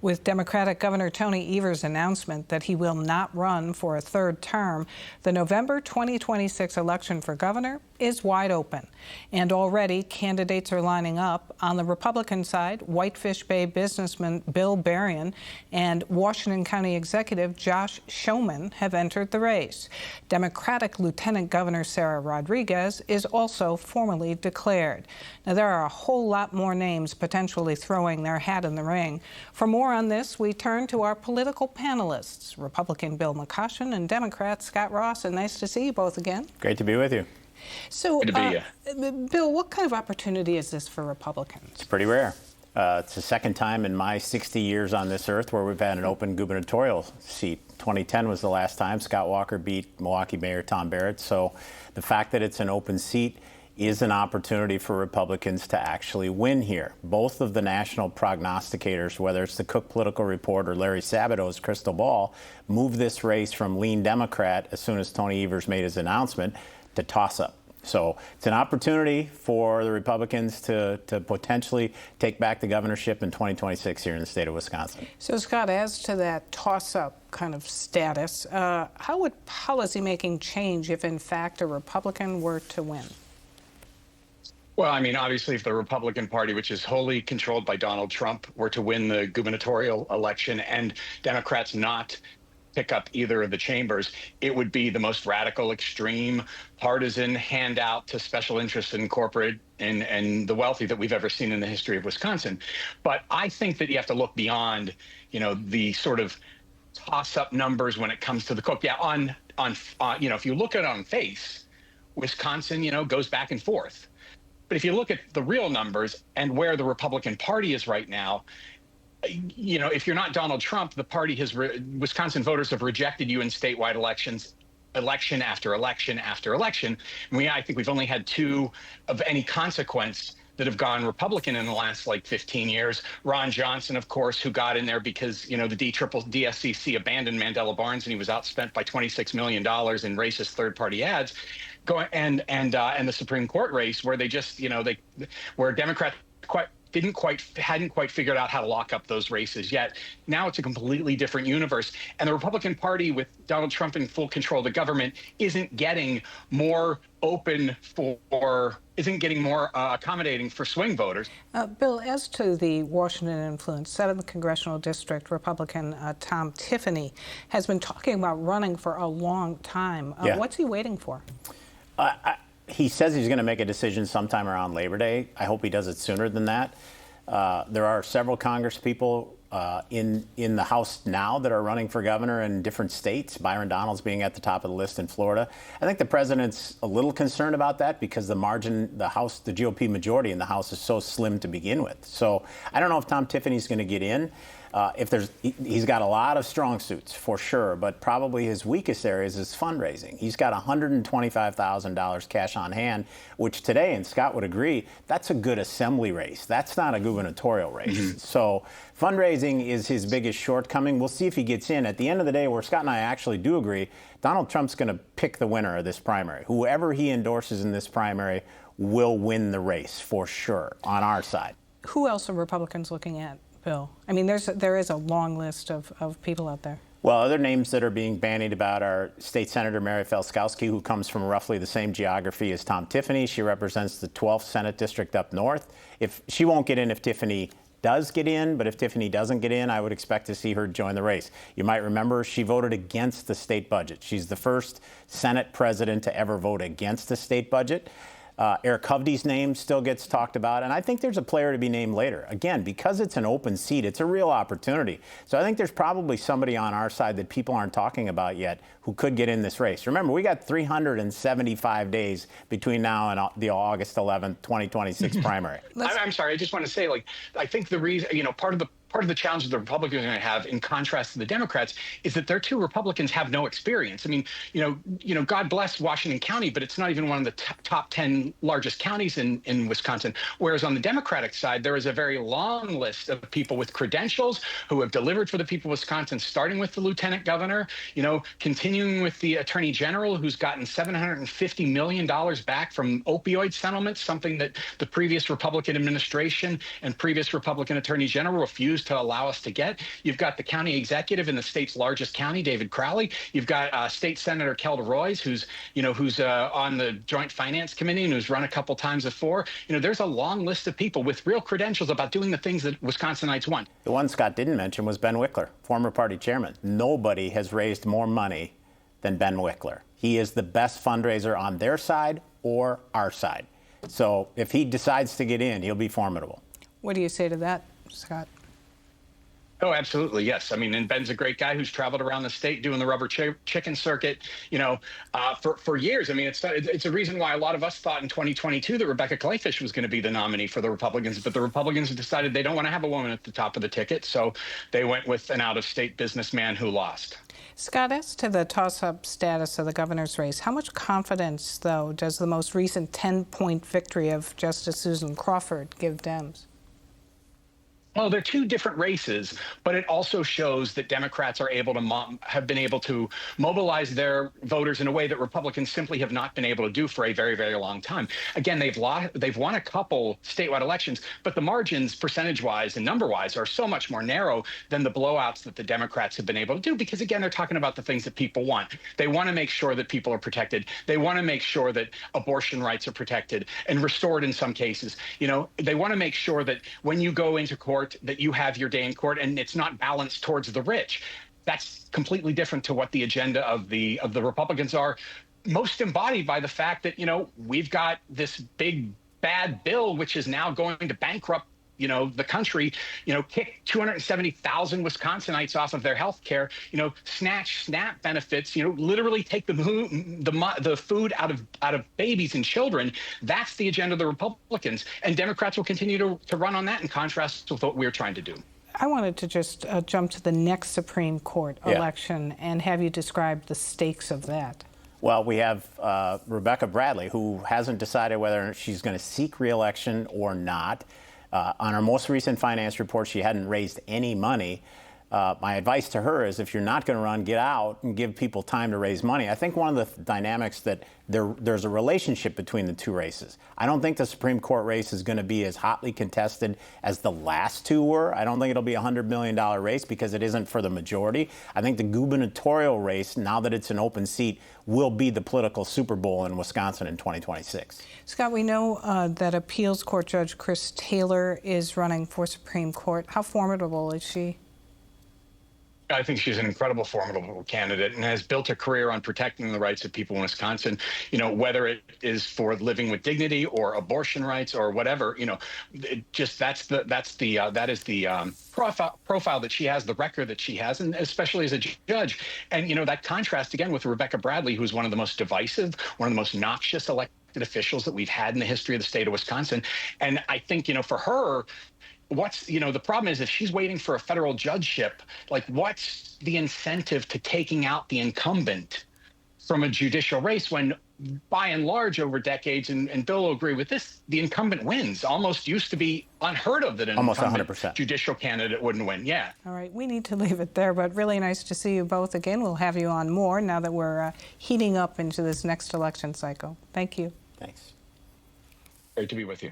With Democratic Governor Tony Evers' announcement that he will not run for a third term, the November 2026 election for governor is wide open. And already candidates are lining up. On the Republican side, Whitefish Bay businessman Bill Berrien and Washington County Executive Josh Schoemann have entered the race. Democratic Lieutenant Governor Sarah Rodriguez is also formally declared. Now, there are a whole lot more names potentially throwing their hat in the ring. For more on this, we turn to our political panelists, Republican Bill McCoshen and Democrat Scott Ross. And nice to see you both again. Great to be with you. So, Bill, what kind of opportunity is this for Republicans? It's pretty rare. It's the second time in my 60 years on this earth where we've had an open gubernatorial seat. 2010 was the last time Scott Walker beat Milwaukee Mayor Tom Barrett. So the fact that it's an open seat is an opportunity for Republicans to actually win here. Both of the national prognosticators, whether it's the Cook Political Report or Larry Sabato's crystal ball, move this race from lean Democrat as soon as Tony Evers made his announcement to toss-up. So it's an opportunity for the Republicans to potentially take back the governorship in 2026 here in the state of Wisconsin. So, Scott, as to that toss-up kind of status, how would policymaking change if, in fact, a Republican were to win? Well, I mean, obviously, if the Republican Party, which is wholly controlled by Donald Trump, were to win the gubernatorial election and Democrats not pick up either of the chambers, it would be the most radical, extreme, partisan handout to special interests and corporate and the wealthy that we've ever seen in the history of Wisconsin. But I think that you have to look beyond, the sort of toss-up numbers when it comes to the Cook. Yeah, if you look at it on face, Wisconsin, goes back and forth. But if you look at the real numbers and where the Republican Party is right now, if you're not Donald Trump, the party Wisconsin voters have rejected you in statewide elections, election after election after election. I think we've only had two of any consequence that have gone Republican in the last 15 years. Ron Johnson, of course, who got in there because, the DSCC abandoned Mandela Barnes and he was outspent by $26 million in racist third-party ads. And the Supreme Court race where they just, where Democrats hadn't quite figured out how to lock up those races yet. Now it's a completely different universe. And the Republican Party, with Donald Trump in full control of the government, isn't getting more open isn't getting more accommodating for swing voters. Bill, as to the Washington influence, 7th Congressional District Republican Tom Tiffany has been talking about running for a long time. What's he waiting for? He says he's going to make a decision sometime around Labor Day. I hope he does it sooner than that. There are several Congress people in the House now that are running for governor in different states, Byron Donalds being at the top of the list in Florida. I think the president's a little concerned about that because the GOP majority in the House is so slim to begin with. So I don't know if Tom Tiffany's going to get in. He's got a lot of strong suits for sure, but probably his weakest areas is fundraising. He's got $125,000 cash on hand, which today, and Scott would agree, that's a good assembly race. That's not a gubernatorial race. Mm-hmm. So fundraising is his biggest shortcoming. We'll see if he gets in. At the end of the day, where Scott and I actually do agree, Donald Trump's going to pick the winner of this primary. Whoever he endorses in this primary will win the race for sure on our side. Who else are Republicans looking at, Bill? I mean, there is a long list of people out there. Well, other names that are being bandied about are State Senator Mary Felskowski, who comes from roughly the same geography as Tom Tiffany. She represents the 12th Senate District up north. She won't get in if Tiffany does get in, but if Tiffany doesn't get in, I would expect to see her join the race. You might remember she voted against the state budget. She's the first Senate president to ever vote against the state budget. Eric Hovde's name still gets talked about, and I think there's a player to be named later. Again, because it's an open seat, it's a real opportunity. So I think there's probably somebody on our side that people aren't talking about yet who could get in this race. Remember, we got 375 days between now and the August 11th, 2026 primary. I'm sorry, I just want to say, I think the reason, part of the challenge that the Republicans are going to have, in contrast to the Democrats, is that their two Republicans have no experience. I mean, God bless Washington County, but it's not even one of the top 10 largest counties in Wisconsin. Whereas on the Democratic side, there is a very long list of people with credentials who have delivered for the people of Wisconsin, starting with the lieutenant governor, continuing with the attorney general, who's gotten $750 million back from opioid settlements, something that the previous Republican administration and previous Republican attorney general refused to allow us to get. You've got the county executive in the state's largest county, David Crowley. You've got State Senator Kelda Roys, who's on the Joint Finance Committee and who's run a couple times before. There's a long list of people with real credentials about doing the things that Wisconsinites want. The one Scott didn't mention was Ben Wickler, former party chairman. Nobody has raised more money than Ben Wickler. He is the best fundraiser on their side or our side. So if he decides to get in, he'll be formidable. What do you say to that, Scott? Oh, absolutely, yes. I mean, and Ben's a great guy who's traveled around the state doing the rubber chicken circuit, for years. I mean, it's a reason why a lot of us thought in 2022 that Rebecca Clayfish was going to be the nominee for the Republicans, but the Republicans decided they don't want to have a woman at the top of the ticket, so they went with an out-of-state businessman who lost. Scott, as to the toss-up status of the governor's race, how much confidence, though, does the most recent 10-point victory of Justice Susan Crawford give Dems? Well, they're two different races, but it also shows that Democrats are have been able to mobilize their voters in a way that Republicans simply have not been able to do for a very, very long time. Again, they've won a couple statewide elections, but the margins percentage-wise and number-wise are so much more narrow than the blowouts that the Democrats have been able to do because, again, they're talking about the things that people want. They want to make sure that people are protected. They want to make sure that abortion rights are protected and restored in some cases. They want to make sure that when you go into court, that you have your day in court and it's not balanced towards the rich. That's completely different to what the agenda of the Republicans are, most embodied by the fact that, we've got this big bad bill which is now going to bankrupt the country, kick 270,000 Wisconsinites off of their health care, snatch SNAP benefits, literally take the food out of babies and children. That's the agenda of the Republicans. And Democrats will continue to run on that in contrast with what we're trying to do. I wanted to just jump to the next Supreme Court election and have you describe the stakes of that. Well, we have Rebecca Bradley, who hasn't decided whether she's going to seek re-election or not. On her most recent finance report, she hadn't raised any money. My advice to her is if you're not going to run, get out and give people time to raise money. I think one of the dynamics that there's a relationship between the two races. I don't think the Supreme Court race is going to be as hotly contested as the last two were. I don't think it'll be a $100 million race because it isn't for the majority. I think the gubernatorial race, now that it's an open seat, will be the political Super Bowl in Wisconsin in 2026. Scott, we know that appeals court judge Chris Taylor is running for Supreme Court. How formidable is she? I think she's an incredible, formidable candidate and has built a career on protecting the rights of people in Wisconsin, whether it is for living with dignity or abortion rights or whatever, that is the profile that she has, the record that she has, and especially as a judge. And, that contrast again with Rebecca Bradley, who's one of the most divisive, one of the most noxious elected officials that we've had in the history of the state of Wisconsin. And I think, for her, the problem is if she's waiting for a federal judgeship, what's the incentive to taking out the incumbent from a judicial race when by and large over decades, and Bill will agree with this, the incumbent wins. Almost used to be unheard of that an almost incumbent 100% judicial candidate wouldn't win. Yeah. All right, we need to leave it there, but really nice to see you both again. We'll have you on more now that we're heating up into this next election cycle. Thank you. Thanks. Great to be with you.